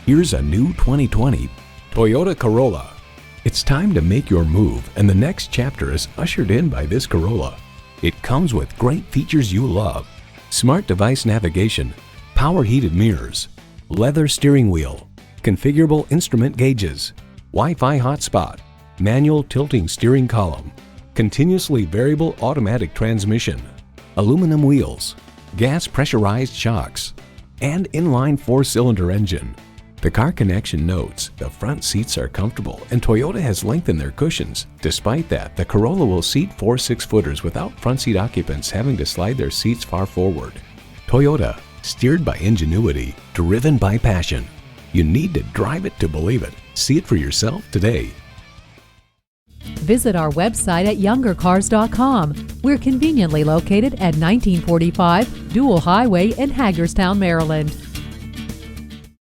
Here's a new 2020 Toyota Corolla. It's time to make your move, and the next chapter is ushered in by this Corolla. It comes with great features you love: smart device navigation, power heated mirrors, leather steering wheel, configurable instrument gauges, Wi-Fi hotspot, manual tilting steering column, continuously variable automatic transmission, aluminum wheels, gas pressurized shocks, and inline 4-cylinder engine. The Car Connection notes the front seats are comfortable and Toyota has lengthened their cushions. Despite that, the Corolla will seat 4 6-footers without front seat occupants having to slide their seats far forward. Toyota, steered by ingenuity, driven by passion. You need to drive it to believe it. See it for yourself today. Visit our website at youngercars.com. We're conveniently located at 1945 Dual Highway in Hagerstown, Maryland.